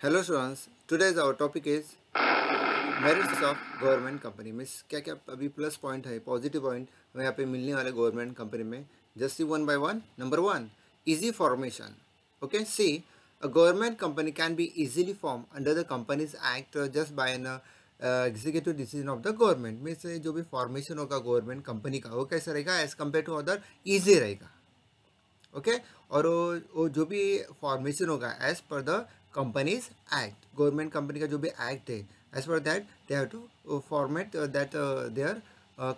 Hello students, today's our topic is merits of government company. Means क्या क्या अभी plus point है, positive point यहाँ पे मिलने वाले गवर्नमेंट कंपनी में। Just see one by one. Number one, easy formation. Okay, see a government company can be easily form under the companies act just by an executive decision of the government. Means जो भी formation होगा government company का वो कैसा रहेगा as compare to other, easy रहेगा। Okay और वो जो भी फॉर्मेशन होगा as per the companies act, government company का जो भी एक्ट है as per that they have to format that their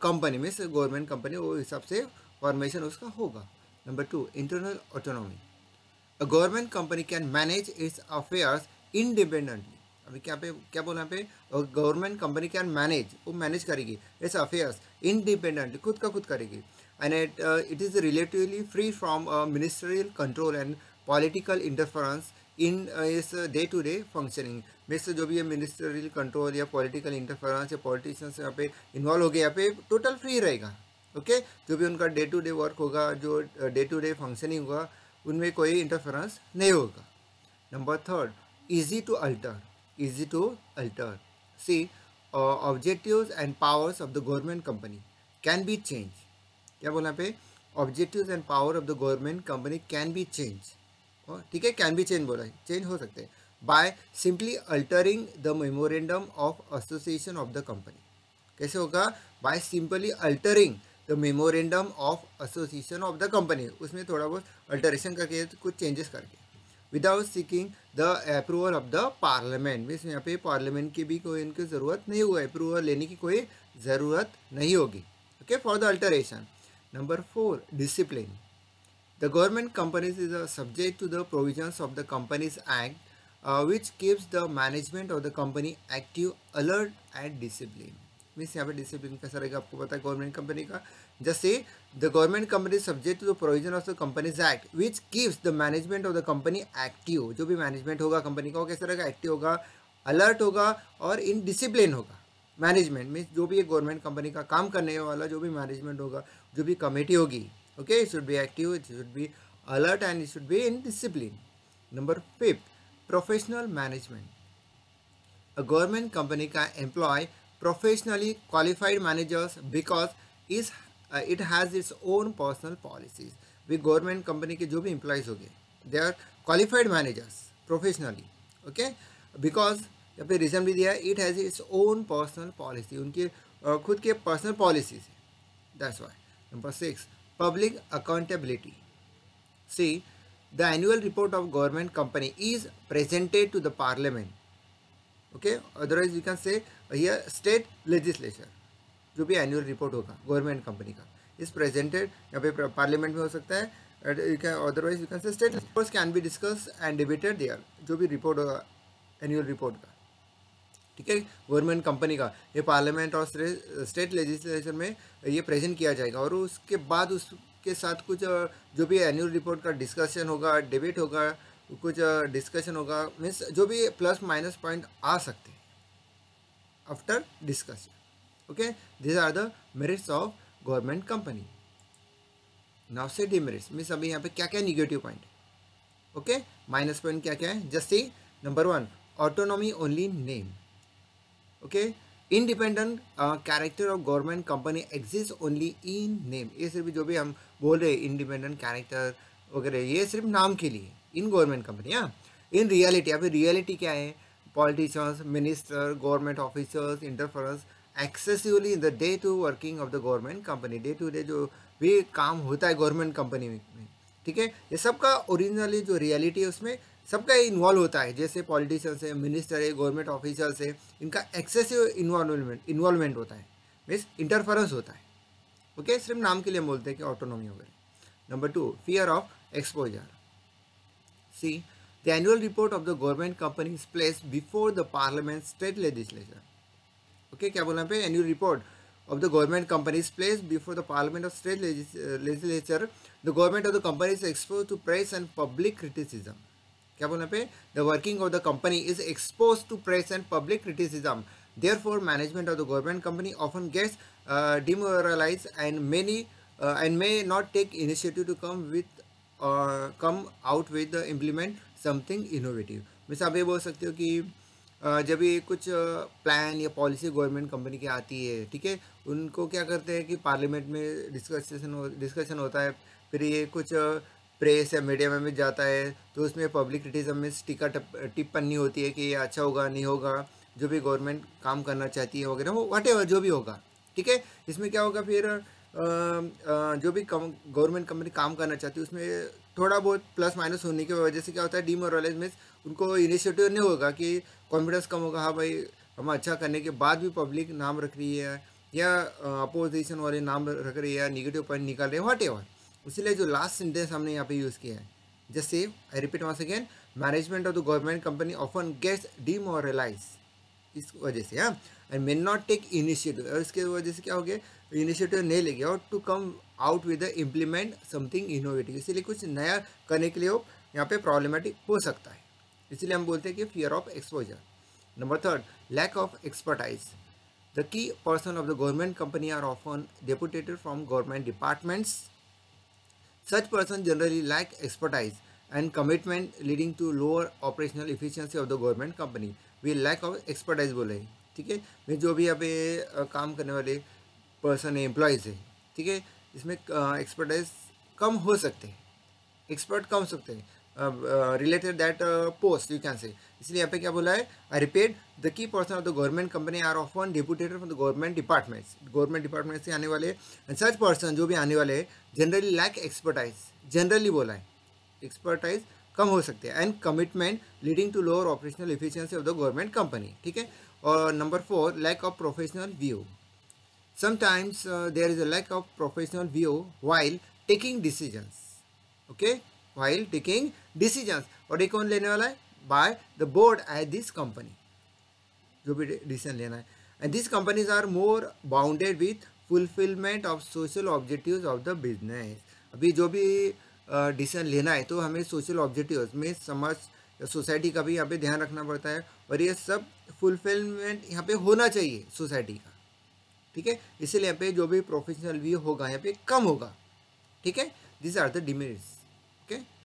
company. Means government company वो हिसाब से फॉर्मेशन उसका होगा। Number two, internal autonomy. A government company can manage its affairs independently. अभी क्या बोला यहाँ पे, गवर्नमेंट कंपनी कैन मैनेज, वो मैनेज करेगी इट्स अफेयर्स इंडिपेंडेंटली, खुद का खुद करेगी। And it is relatively free from ministerial control and political interference in its day to day functioning. Means जो भी ये मिनिस्ट्रियल कंट्रोल या पॉलिटिकल इंटरफेरेंस या पॉलिटिशियंस यहाँ पे इन्वॉल्व हो गए, यहाँ पे टोटल फ्री रहेगा। ओके जो भी उनका डे टू डे वर्क होगा, जो डे टू डे फंक्शनिंग होगा, उनमें कोई इंटरफेरेंस नहीं होगा। Number third, easy to alter. Easy to alter, see objectives and powers of the government company can be change. क्या बोला पे, objectives and power of the government company can be change. ठीक है, कैन बी चेंज बोला है, change हो सकते हैं by simply altering the memorandum of association of the company. कैसे होगा, by simply altering the memorandum of association of the company, उसमें थोड़ा बहुत अल्टरेशन करके, कुछ चेंजेस करके, without seeking the approval of the parliament. Means यहाँ पे पार्लियामेंट की भी कोई इनकी ज़रूरत नहीं हुआ, अप्रूवल लेने की कोई ज़रूरत नहीं होगी। Okay for the alteration. Number four, discipline. The government companies is subject to the provisions of the Companies Act, which keeps the management of the company active, alert and disciplined. Means यहाँ पे discipline कैसा रहेगा आपको पता है government company का। जैसे the government company subject to the provision of the companies act which keeps the management of the company active. जो भी मैनेजमेंट होगा कंपनी का वो कैसा रहेगा, एक्टिव होगा, अलर्ट होगा और इन डिसिप्लिन होगा। मैनेजमेंट मीन्स जो भी गवर्नमेंट कंपनी का काम करने वाला जो भी मैनेजमेंट होगा, जो भी कमेटी होगी, okay, it should be active, it should be alert and it should be in discipline. Number fifth, professional management. A government company can employ professionally qualified managers because it has its own personal policies. भी government company के जो भी employees हो गए, they are qualified managers professionally. Okay because यहाँ पे reason भी दिया है, it has its own personal policy, उनकी खुद के पर्सनल पॉलिसीज है, that's why. Number six, public accountability. See, the annual report of government company is presented to the parliament. Okay, otherwise you can say here state legislature, जो भी annual report होगा government company का is presented, यहाँ पे parliament में हो सकता है, otherwise you can say state reports can be discussed and debated there। जो भी रिपोर्ट होगा एनुअल रिपोर्ट का, ठीक है, गवर्नमेंट कंपनी का, ये पार्लियामेंट और स्टेट लेजिस्लेचर में ये प्रेजेंट किया जाएगा और उसके बाद उसके साथ कुछ जो भी एनुअल रिपोर्ट का डिस्कशन होगा, डिबेट होगा, कुछ डिस्कशन होगा। मीन्स जो भी प्लस माइनस पॉइंट आ सकते हैं after discussion. Okay, this are the merits of government company. Now say demerits, means अभी यहाँ पे क्या क्या निगेटिव पॉइंट है। ओके, माइनस पॉइंट क्या क्या है, just see number one, autonomy only name. Okay, independent character of government company exist only in name. ये सिर्फ जो भी हम बोल रहे हैं इंडिपेंडेंट कैरेक्टर वगैरह, ये सिर्फ नाम के लिए इन गवर्नमेंट कंपनी। हाँ, इन रियलिटी, अभी रियलिटी क्या है, politicians, minister, government officers interference excessively in the day to working of the government company. Day to day जो भी काम होता है गवर्नमेंट कंपनी में, ठीक है, ये सबका ओरिजिनली जो रियलिटी है उसमें सबका इन्वॉल्व होता है। जैसे पॉलिटिशियंस है, मिनिस्टर है, गवर्नमेंट ऑफिसर्स है, इनका एक्सेसिव इन्वॉल्वमेंट होता है, मीन्स इंटरफेरेंस होता है। ओके, सिर्फ नाम के लिए हम बोलते हैं कि ऑटोनॉमी वगैरह। Number two, fear of exposure. See, the annual report of the government company is placed before the parliament state legislature. Okay, क्या बोलना पे, annual report of the government company is placed before the parliament of state legislature. The government of the company is exposed to press and public criticism. क्या बोलना पे, the working of the company is exposed to press and public criticism. Therefore, management of the government company often gets demoralized and may not take initiative to come out with the implement something innovative. Miss आप ये बोल सकते हो कि जब ये कुछ plan या पॉलिसी गवर्नमेंट कंपनी की आती है, ठीक है, उनको क्या करते हैं कि पार्लियामेंट में डिस्कशन होता है, फिर ये कुछ प्रेस या मीडिया में भी जाता है, तो उसमें पब्लिक क्रिटिसिज्म में टिप्पणी होती है कि ये अच्छा होगा नहीं होगा, जो भी गवर्नमेंट काम करना चाहती है वगैरह, वो वट जो भी होगा, ठीक है। इसमें क्या होगा फिर जो भी गवर्नमेंट कंपनी काम करना चाहती है उसमें थोड़ा बहुत प्लस माइनस होने की वजह से क्या होता है, डीमोरलाइज में उनको इनिशिएटिव नहीं होगा कि कॉन्फिडेंस कम होगा, हाँ भाई हम अच्छा करने के बाद भी पब्लिक नाम रख रही है या अपोजिशन वाले नाम रख रही है या निगेटिव पॉइंट निकाल रहे हैं, वट एवर। इसलिए जो लास्ट सेंटेंस हमने यहाँ पे यूज़ किया है, just say I repeat once again, management of the government company often gets demoralize, इस वजह से, हाँ, and may not take initiative, और इसके वजह से क्या हो गया, इनिशिएटिव नहीं लेंगे और to come out with the implement something innovative, इसीलिए कुछ नया करने के लिए वो यहाँ पे प्रॉब्लमेटिक हो सकता है। इसलिए हम बोलते हैं कि fear of exposure. Number third, lack of expertise. The key person of the government company are often deputed from government departments. Such persons generally lack expertise and commitment, leading to lower operational efficiency of the government company. We lack of expertise बोले, ठीक है। मैं जो भी यहाँ पे काम करने वाले पर्सन है, एम्प्लॉयज़ है, ठीक है, इसमें एक्सपर्टाइज कम हो सकते हैं, एक्सपर्ट कम हो सकते हैं, related that post you can say. इसलिए यहाँ पे क्या बोला है, I repeat, the key person of the government company are often deputed from the government departments, government department से आने वाले, एंड सच पर्सन जो भी आने वाले हैं जनरली लैक एक्सपर्टाइज, जनरली बोला है, एक्सपर्टाइज कम हो सकते हैं, and commitment leading to lower operational efficiency of the government company, ठीक है। और number four, lack of professional view. Sometimes there is a lack of professional view while taking decisions, okay, while taking decisions, और ये कौन लेने वाला है, by the board at this company, जो भी डिसीजन लेना है, and this companies are more bounded with fulfilment of social objectives of the business. अभी जो भी डिसीजन लेना है तो हमें सोशल ऑब्जेक्टिव्स में समाज सोसाइटी का भी यहाँ पे ध्यान रखना पड़ता है, और ये सब फुलफिलमेंट यहाँ पे होना चाहिए सोसाइटी का, ठीक है। इसीलिए यहाँ पे जो भी प्रोफेशनल व्यू होगा यहाँ पे कम होगा, ठीक है। This are the demerits, okay.